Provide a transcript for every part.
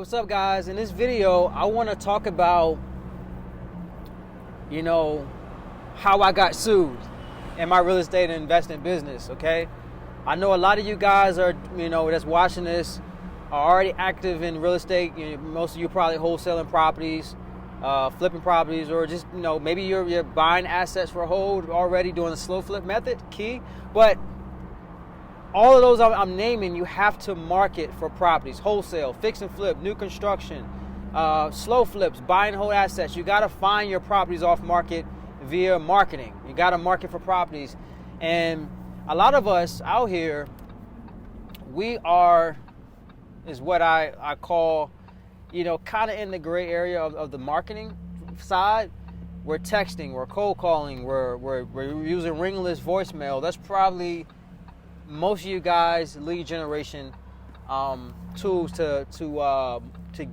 What's up, guys? In this video, I want to talk about, how I got sued in my real estate and investing business, okay? I know a lot of you guys are, that's watching this are already active in real estate. Most of you probably wholesaling properties, flipping properties, or just, maybe you're buying assets for a hold already, doing the slow flip method, key. But all of those I'm naming, you have to market for properties: wholesale, fix and flip, new construction, slow flips, buying whole assets. You got to find your properties off market via marketing. You got to market for properties. And a lot of us out here, we are, is what I call, kind of in the gray area of the marketing side. We're texting, we're cold calling, we're using ringless voicemail. That's probably most of you guys lead generation tools to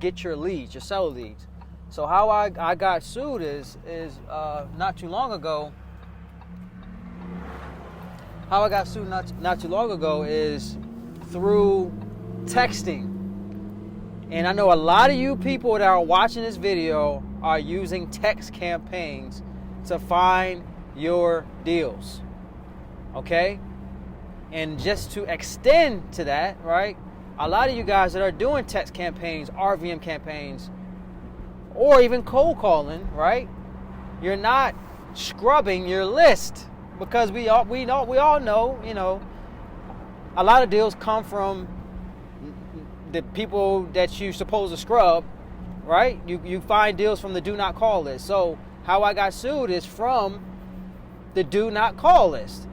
get your leads, your seller leads. So how I got sued is not too long ago. How I got sued not too long ago is through texting. And I know a lot of you people that are watching this video are using text campaigns to find your deals. Okay? And just to extend to that, right? A lot of you guys that are doing text campaigns, RVM campaigns, or even cold calling, right? You're not scrubbing your list, because we all know, a lot of deals come from the people that you're supposed to scrub, right? You find deals from the do not call list. So how I got sued is from the do not call list.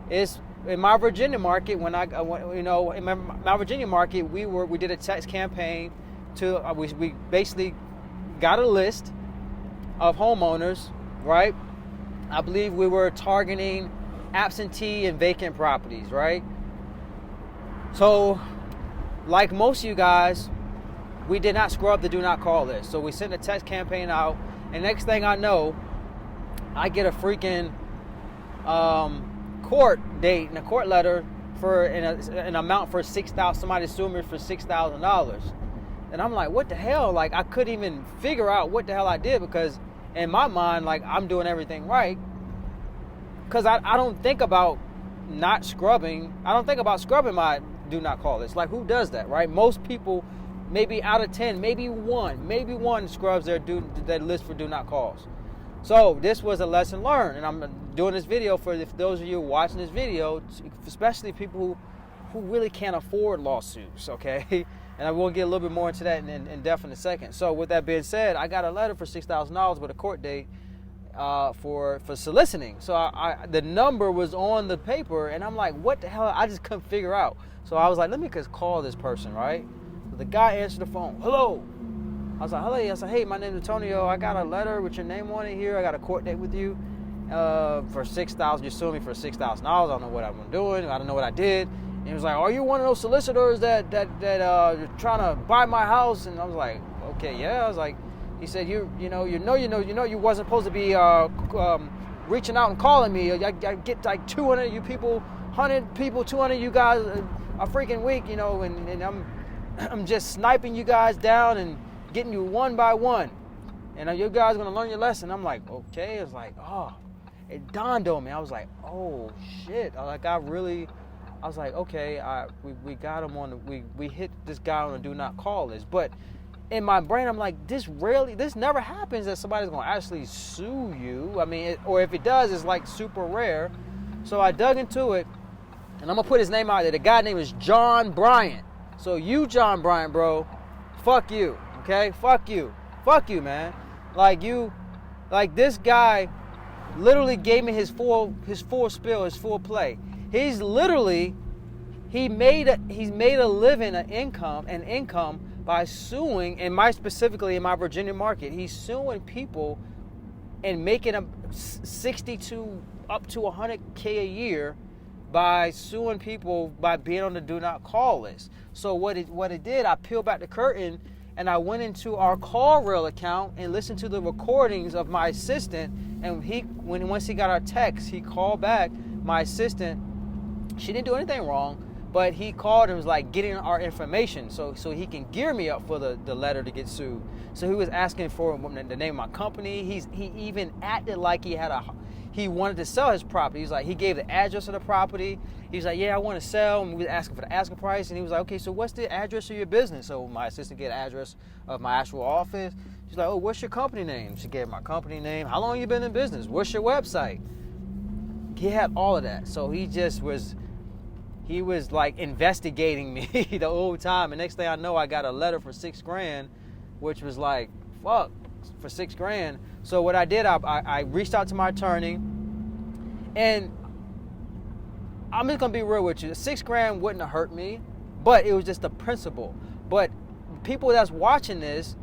It's in my Virginia market. In my Virginia market, we did a text campaign to we basically got a list of homeowners, right? I believe we were targeting absentee and vacant properties, right? So, like most of you guys, we did not scrub the do not call list. So we sent a text campaign out, and next thing I know, I get a freaking court date and a court letter for an amount for $6,000. Somebody sued me for $6,000, and I'm like, what the hell? Like, I couldn't even figure out what the hell I did, because in my mind, like, I'm doing everything right, because I don't think about not scrubbing. I don't think about scrubbing my do not call list. Like, who does that, right? Most people, maybe out of 10, maybe one scrubs their list for do not calls. So this was a lesson learned, and I'm doing this video for those of you watching this video, especially people who really can't afford lawsuits, okay? And I will get a little bit more into that in depth in a second. So with that being said, I got a letter for $6,000 with a court date for soliciting. So the number was on the paper, and I'm like, what the hell? I just couldn't figure out. So I was like, let me just call this person, right? So the guy answered the phone. Hello. I was like, hello. I said, hey, my name is Antonio. I got a letter with your name on it here. I got a court date with you for $6,000. You're suing me for $6,000. I don't know what I'm doing. I don't know what I did. And he was like, are you one of those solicitors that you're trying to buy my house? And I was like, okay, yeah. I was like, he said, you wasn't supposed to be reaching out and calling me. I get like 200 you people, 100 people, 200 you guys a freaking week, and I'm just sniping you guys down and getting you one by one. And you guys are going to learn your lesson. I'm like, okay. It's like, it dawned on me. I was like, oh, shit. I was like, okay, we got him on we hit this guy on a do not call list. But in my brain, I'm like, this never happens that somebody's going to actually sue you. I mean, or if it does, it's like super rare. So I dug into it, and I'm going to put his name out there. The guy's name is John Bryant. So you, John Bryant, bro, fuck you, okay? Fuck you, man. Like this guy literally gave me his full spiel, his full play. He's made a living, an income by suing, specifically in my Virginia market. He's suing people and making a 60 to up to 100K a year by suing people by being on the do not call list. So what it did, I peeled back the curtain and I went into our call rail account and listened to the recordings of my assistant. And once he got our text, he called back my assistant. She didn't do anything wrong, But he called and was like getting our information so he can gear me up for the letter to get sued. So he was asking for the name of my company. He even acted like he wanted to sell his property. He's like, he gave the address of the property. He was like, yeah, I want to sell. And we was asking for the asking price. And he was like, okay, so what's the address of your business? So my assistant gave the address of my actual office. She's like, oh, what's your company name? She gave my company name. How long you been in business? What's your website? He had all of that. So he was like investigating me the whole time. And next thing I know, I got a letter for $6,000, which was like, fuck, for $6,000. So what I did, I reached out to my attorney, and I'm just gonna be real with you. $6,000 wouldn't have hurt me, but it was just the principle. But people that's watching this,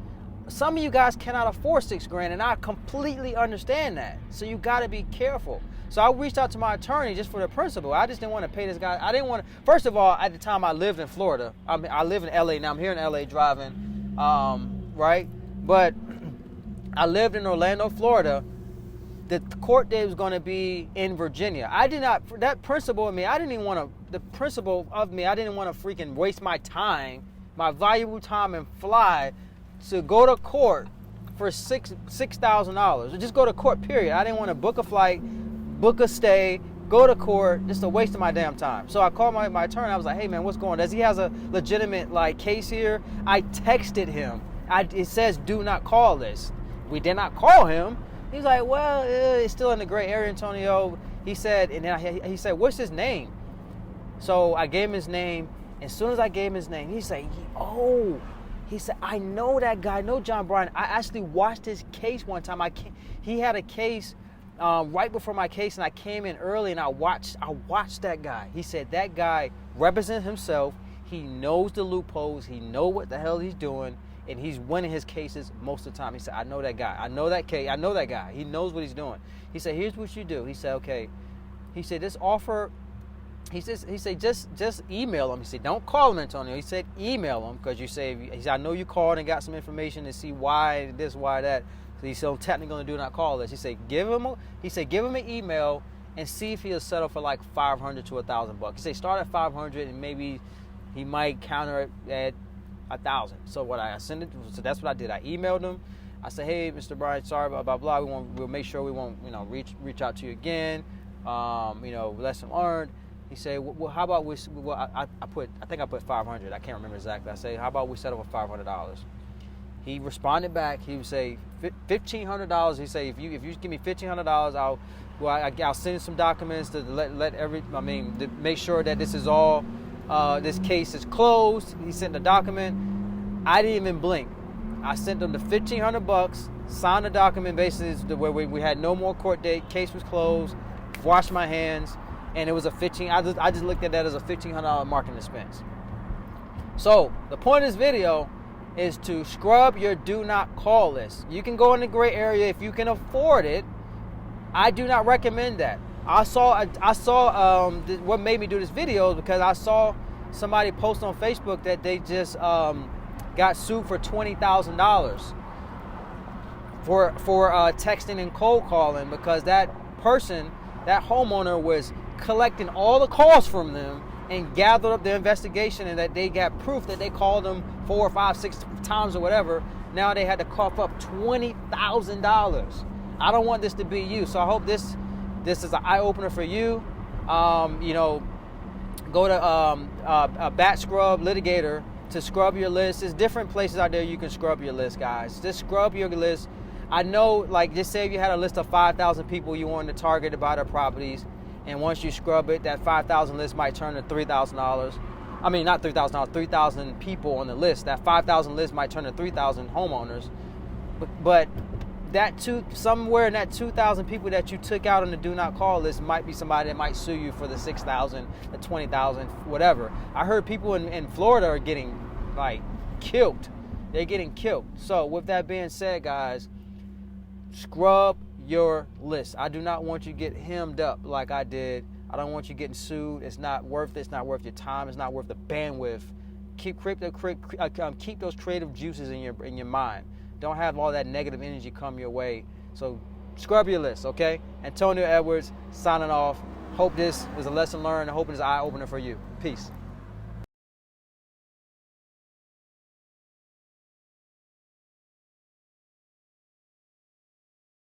some of you guys cannot afford $6,000, and I completely understand that. So you got to be careful. So I reached out to my attorney just for the principle. I just didn't want to pay this guy. I didn't want to. First of all, at the time I lived in Florida. I live in LA now. I'm here in LA driving, right? But I lived in Orlando, Florida. The court date was going to be in Virginia. I did not. That principle of me, I didn't even want to. The principle of me, I didn't want to freaking waste my time, my valuable time, and fly to go to court for $6,000. Just go to court, period. I didn't want to book a flight, book a stay, go to court, just a waste of my damn time. So I called my attorney. I was like, hey man, what's going on? Does he has a legitimate like case here? I texted him. It says do not call this. We did not call him. He's like, well, it's still in the gray area, Antonio. He said, and then he said, what's his name? So I gave him his name. As soon as I gave him his name, he said, he said, I know that guy. I know John Bryan. I actually watched his case one time. He had a case right before my case, and I came in early, and I watched that guy. He said that guy represents himself. He knows the loopholes. He knows what the hell he's doing, and he's winning his cases most of the time. He said, I know that guy. I know that case. I know that guy. He knows what he's doing. He said, here's what you do. He said, okay. He said, this offer. He said, just email him. He said, don't call him, Antonio. He said, email him, because you say, he said, I know you called and got some information to see why this, why that. So he said, I'm technically going to do not call this. He said, give him an email and see if he'll settle for like $500 to $1,000. He said, start at 500 and maybe he might counter it at 1,000. So so that's what I did. I emailed him. I said, hey, Mr. Bryan, sorry about blah blah. We'll make sure we won't reach out to you again. Lesson learned. He said, well, how about I think I put 500. I can't remember exactly. I say, how about we settle for $500? He responded back. He would say $1,500. He say, if you give me $1,500, I'll send you some documents to to make sure that this is all, this case is closed. He sent the document. I didn't even blink. I sent them the $1,500, signed the document, basically where we had no more court date. Case was closed. Washed my hands. And it was I just looked at that as a $1,500 marketing expense. So the point of this video is to scrub your do not call list. You can go in the gray area if you can afford it. I do not recommend that. I saw what made me do this video is because I saw somebody post on Facebook that they just got sued for $20,000 for texting and cold calling, because that homeowner was collecting all the calls from them and gathered up their investigation, and that they got proof that they called them 4, 5, 6 times or whatever. Now they had to cough up $20,000. I don't want this to be you. So I hope this is an eye-opener for you. Go to Bat Scrub Litigator to scrub your list. There's different places out there you can scrub your list, guys. Just scrub your list. I know, just say if you had a list of 5,000 people you wanted to target to buy their properties, and once you scrub it, that 5,000 list might turn to $3,000. I mean, not $3,000, 3,000 people on the list. That 5,000 list might turn to 3,000 homeowners. But somewhere in that 2,000 people that you took out on the do not call list might be somebody that might sue you for the 6,000, the 20,000, whatever. I heard people in Florida are getting killed. They're getting killed. So with that being said, guys, scrub your list. I do not want you to get hemmed up like I did. I don't want you getting sued. It's not worth it. It's not worth your time. It's not worth the bandwidth. Keep those creative juices in your mind. Don't have all that negative energy come your way. So scrub your list, okay? Antonio Edwards signing off. Hope this is a lesson learned. I hope it is an eye-opener for you. Peace.